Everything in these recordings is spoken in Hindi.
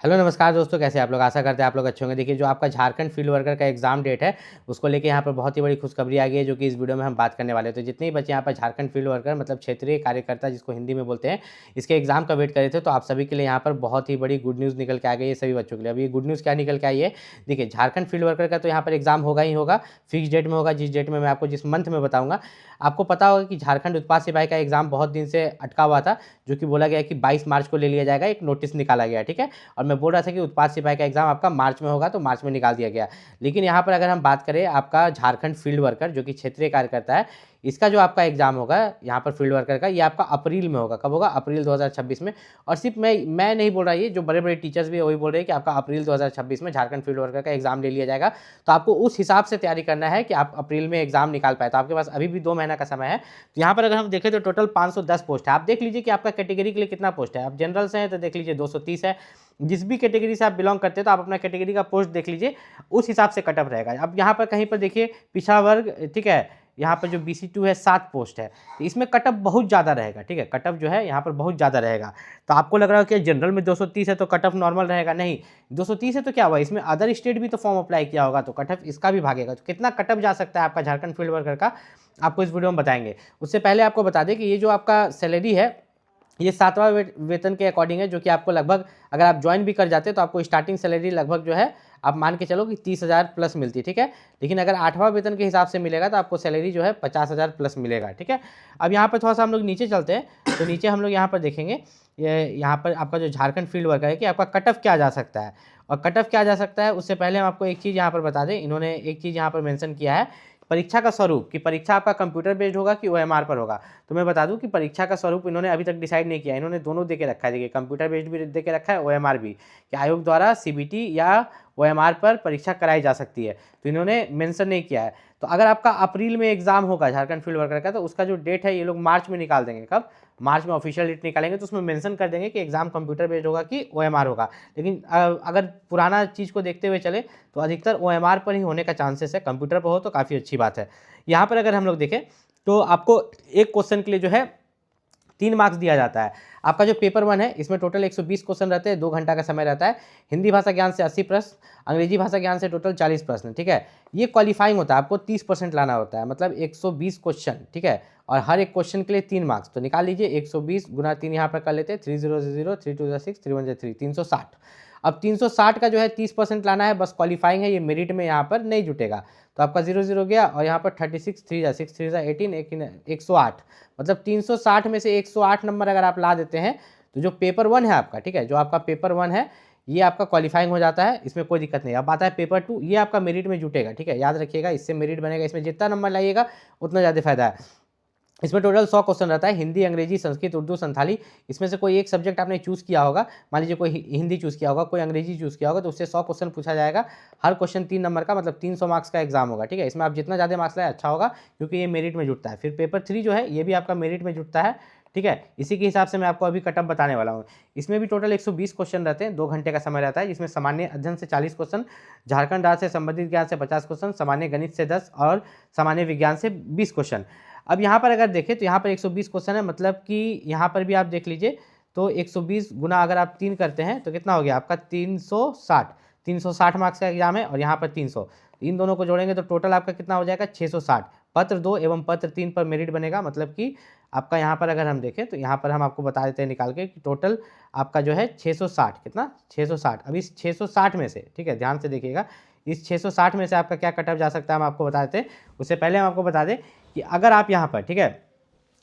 हेलो नमस्कार दोस्तों, कैसे आप लोग। आशा करते हैं आप लोग अच्छे होंगे। देखिए, जो आपका झारखंड फील्ड वर्कर का एग्जाम डेट है उसको लेके यहाँ पर बहुत ही बड़ी खुशखबरी आ गई है, जो कि इस वीडियो में हम बात करने वाले हैं। तो जितने भी बच्चे यहाँ पर झारखंड फील्ड वर्कर मतलब क्षेत्रीय कार्यकर्ता जिसको हिंदी में बोलते हैं, इसके एग्जाम का वेट कर रहे थे, तो आप सभी के लिए यहाँ पर बहुत ही बड़ी गुड न्यूज़ निकल के आ गई है सभी बच्चों के लिए। अब ये गुड न्यूज़ क्या निकल के आई है, देखिए झारखंड फील्ड वर्कर का तो यहाँ पर एग्जाम होगा ही होगा, फिक्स डेट में होगा, जिस डेट में मैं आपको जिस मंथ में बताऊँगा। आपको पता होगा कि झारखंड उत्पाद सिपाही का एग्जाम बहुत दिन से अटका हुआ था, जो कि बोला गया कि 22 मार्च को ले लिया जाएगा, एक नोटिस निकाला गया, ठीक है। और मैं बोल रहा था कि उत्पाद सिपाही का एग्जाम आपका मार्च में होगा, तो मार्च में निकाल दिया गया। लेकिन यहाँ पर अगर हम बात करें आपका झारखंड फील्ड वर्कर जो कि क्षेत्रीय कार्यकर्ता है, इसका जो आपका एग्जाम होगा यहाँ पर फील्ड वर्कर का, ये आपका अप्रैल में होगा। कब होगा? अप्रैल 2026 में। और सिर्फ मैं नहीं बोल रहा, ये जो बड़े बड़े टीचर्स भी है वही बोल रहे हैं कि आपका अप्रैल 2026 में झारखंड फील्ड वर्कर का एग्जाम ले लिया जाएगा। तो आपको उस हिसाब से तैयारी करना है कि आप अप्रैल में एग्जाम निकाल पाए। तो आपके पास अभी भी 2 महीना का समय है। तो यहाँ पर अगर हम देखें तो टोटल 510 पोस्ट है। आप देख लीजिए कि आपका कैटेगरी के लिए कितना पोस्ट है। आप जनरल से हैं तो देख लीजिए 230 है। जिस भी कैटेगरी से आप बिलोंग करते हैं तो आप अपना कैटेगरी का पोस्ट देख लीजिए, उस हिसाब से कटअप रहेगा। अब यहाँ पर कहीं पर देखिए पिछड़ा वर्ग, ठीक है, यहाँ पर जो BC2 है 7 पोस्ट है, तो इसमें कटअप बहुत ज़्यादा रहेगा, ठीक है। कटअप जो है यहाँ पर बहुत ज़्यादा रहेगा। तो आपको लग रहा है कि जनरल में 230 है तो कटअप नॉर्मल रहेगा, नहीं। 230 है तो क्या हुआ, इसमें अदर स्टेट भी तो फॉर्म अप्लाई किया होगा, तो कटअप इसका भी भागेगा। तो कितना कटअप जा सकता है आपका झारखंड फील्ड वर्कर का, आपको इस वीडियो में बताएंगे। उससे पहले आपको बता दें कि ये जो आपका सैलरी है, ये 7वां वेतन के अकॉर्डिंग है, जो कि आपको लगभग, अगर आप ज्वाइन भी कर जाते हैं तो आपको स्टार्टिंग सैलरी लगभग जो है आप मान के चलो कि 30,000 प्लस मिलती है, ठीक है। लेकिन अगर 8वां वेतन के हिसाब से मिलेगा तो आपको सैलरी जो है 50,000 प्लस मिलेगा, ठीक है। अब यहाँ पर थोड़ा सा हम लोग नीचे चलते हैं, तो नीचे हम लोग यहाँ पर देखेंगे, ये यहाँ पर आपका जो झारखंड फील्ड वर्कर है कि आपका कट ऑफ क्या जा सकता है। और कट ऑफ क्या जा सकता है, उससे पहले हम आपको एक चीज़ यहाँ पर बता दें। इन्होंने एक चीज़ यहाँ पर मेंशन किया है, परीक्षा का स्वरूप, कि परीक्षा आपका कंप्यूटर बेस्ड होगा कि OMR पर होगा। तो मैं बता दूं कि परीक्षा का स्वरूप इन्होंने अभी तक डिसाइड नहीं किया। इन्होंने दोनों दे के रखा है, देखिए कंप्यूटर बेस्ड भी दे के रखा है, OMR भी, कि आयोग द्वारा CBT या OMR पर परीक्षा कराई जा सकती है। तो इन्होंने मेंशन नहीं किया है। तो अगर आपका अप्रैल में एग्जाम होगा झारखंड फील्ड वर्कर का, तो उसका जो डेट है ये लोग मार्च में निकाल देंगे। कब? मार्च में ऑफिशियल डेट निकालेंगे, तो उसमें मेंशन कर देंगे कि एग्जाम कंप्यूटर बेस्ड होगा कि OMR होगा। लेकिन अगर पुराना चीज़ को देखते हुए चले तो अधिकतर OMR पर ही होने का चांसेस है। कंप्यूटर पर हो तो काफ़ी अच्छी बात है। यहाँ पर अगर हम लोग देखें तो आपको एक क्वेश्चन के लिए जो है 3 मार्क्स दिया जाता है। आपका जो पेपर 1 है इसमें टोटल 120 क्वेश्चन रहते हैं, 2 घंटा का समय रहता है। हिंदी भाषा ज्ञान से 80 प्रश्न, अंग्रेजी भाषा ज्ञान से टोटल 40 प्रश्न, ठीक है। ये क्वालिफाइंग होता है, आपको 30% लाना होता है, मतलब 120 क्वेश्चन, ठीक है। और हर एक क्वेश्चन के लिए 3 मार्क्स। तो निकाल लीजिए 120 गुना 3 यहाँ पर कर लेते हैं, 3000, 32 6, 31 3, 360। अब 360 का जो है 30% लाना है, बस क्वालिफाइंग है, ये मेरिट में यहाँ पर नहीं जुटेगा। तो आपका 0 गया, और यहाँ पर 36 3 6 3 18 108, मतलब 360 में से 108 नंबर अगर आप ला देते हैं तो जो पेपर 1 है आपका, ठीक है, जो आपका पेपर 1 है ये आपका क्वालिफाइंग हो जाता है, इसमें कोई दिक्कत नहीं। अब आता है पेपर 2, ये आपका मेरिट में जुटेगा, ठीक है, याद रखिएगा, इससे मेरिट बनेगा। इसमें जितना नंबर लाइएगा उतना ज़्यादा फायदा है। इसमें टोटल 100 क्वेश्चन रहता है, हिंदी, अंग्रेजी, संस्कृत, उर्दू, संथाली। इसमें से कोई एक सब्जेक्ट आपने चूज़ किया होगा, मान लीजिए कोई हिंदी चूज़ किया होगा, कोई अंग्रेजी चूज़ किया होगा, तो उससे 100 क्वेश्चन पूछा जाएगा। हर क्वेश्चन 3 नंबर का, मतलब 300 मार्क्स का एग्जाम होगा, ठीक है। इसमें आप जितना ज़्यादा मार्क्स लाए अच्छा होगा, क्योंकि ये मेरिट में जुटता है। फिर पेपर 3 जो है ये भी आपका मेरिट में जुटता है, ठीक है। इसी के हिसाब से मैं आपको अभी कटअप बताने वाला हूँ। इसमें भी टोटल 120 क्वेश्चन रहते हैं, 2 घंटे का समय रहता है, जिसमें सामान्य अध्ययन से 40 क्वेश्चन, झारखंड राज्य से संबंधित ज्ञान से 50 क्वेश्चन, सामान्य गणित से 10 और सामान्य विज्ञान से 20 क्वेश्चन। अब यहाँ पर अगर देखें तो यहाँ पर 120 क्वेश्चन है, मतलब कि यहाँ पर भी आप देख लीजिए तो 120 गुना अगर आप 3 करते हैं तो कितना हो गया आपका 360 मार्क्स का एग्जाम है, और यहाँ पर 300, इन दोनों को जोड़ेंगे तो टोटल आपका कितना हो जाएगा 660। पत्र 2 एवं पत्र 3 पर मेरिट बनेगा, मतलब कि आपका यहाँ पर अगर हम देखें तो यहाँ पर हम आपको बता देते हैं निकाल के कि टोटल आपका जो है 660, कितना 660। अब इस 660 में से, ठीक है, ध्यान से देखिएगा, इस 660 में से आपका क्या कटअप जा सकता है हम आपको बता देते हैं। उससे पहले हम आपको बता दें कि अगर आप यहाँ पर, ठीक है,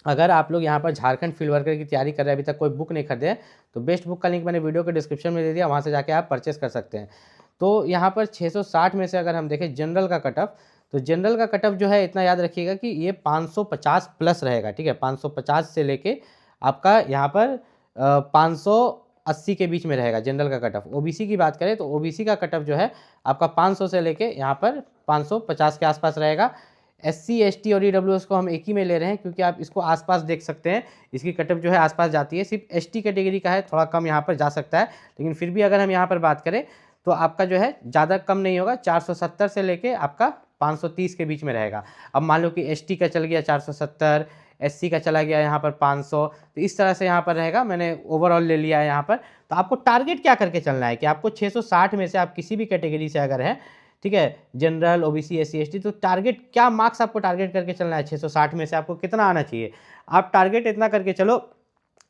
अगर आप लोग यहाँ पर झारखंड फील्ड वर्कर की तैयारी कर रहे हैं, अभी तक कोई बुक नहीं खरीदे हैं, तो बेस्ट बुक का लिंक मैंने वीडियो के डिस्क्रिप्शन में दे दिया, वहाँ से जाके आप परचेस कर सकते हैं। तो यहाँ पर 660 में से अगर हम देखें जनरल का कटअप, तो जनरल का कटअप जो है इतना याद रखिएगा कि ये 550 प्लस रहेगा, ठीक है। 550 से लेके आपका यहाँ पर 580 के बीच में रहेगा जनरल का कटअप। OBC की बात करें तो OBC का कटअप जो है आपका 500 से लेके यहाँ पर 550 के आसपास रहेगा। SC ST और EWS को हम एक ही में ले रहे हैं, क्योंकि आप इसको आसपास देख सकते हैं, इसकी कटअप जो है आसपास जाती है। सिर्फ ST कैटेगरी का है, थोड़ा कम यहाँ पर जा सकता है, लेकिन फिर भी अगर हम यहाँ पर बात करें तो आपका जो है ज़्यादा कम नहीं होगा, 470 से लेके आपका 530 के बीच में रहेगा। अब मान लो कि ST का चल गया 470, SC का चला गया यहाँ पर 500, तो इस तरह से यहाँ पर रहेगा। मैंने ओवरऑल ले लिया है यहाँ पर। तो आपको टारगेट क्या करके चलना है कि आपको 660 में से आप किसी भी कैटेगरी से अगर है, ठीक है, जनरल, OBC, SC, ST, तो टारगेट क्या मार्क्स आपको टारगेट करके चलना है, 660 में से आपको कितना आना चाहिए। आप टारगेट इतना करके चलो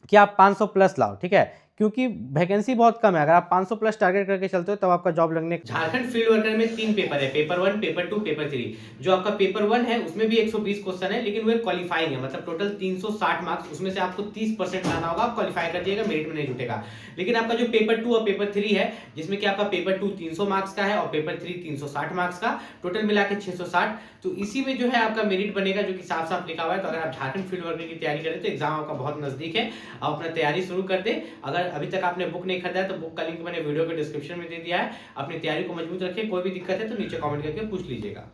कि आप 500 प्लस लाओ, ठीक है, क्योंकि वैकेंसी बहुत कम है। अगर आप 500 प्लस टारगेट करके चलते हो तब आपका जॉब लगने। झारखंड फील्ड वर्कर में 3 पेपर है, पेपर 1, पेपर 2, पेपर 3। जो आपका पेपर 1 है उसमें भी 120 क्वेश्चन है, लेकिन वो क्वालिफाइंग है, मतलब टोटल 360 मार्क्स, उसमें से आपको 30% लाना होगा, आप क्वालिफाई कर दिएगा, मेरिट में नहीं जुटेगा। लेकिन आपका जो पेपर 2 और पेपर 3 है, जिसमें कि आपका पेपर 2 300 मार्क्स का है और पेपर 3 360 मार्क्स का, टोटल मिला के 660, तो इसी में जो है आपका मेरिट बनेगा, जो कि साफ साफ लिखा हुआ है। तो अगर आप झारखंड फील्ड वर्कर की तैयारी करें तो एग्जाम आपका बहुत नजदीक है, आप अपना तैयारी शुरू कर दे। अगर अभी तक आपने बुक नहीं खरीदा है तो बुक का लिंक मैंने वीडियो के डिस्क्रिप्शन में दे दिया है। अपनी तैयारी को मजबूत रखें, कोई भी दिक्कत है तो नीचे कमेंट करके पूछ लीजिएगा।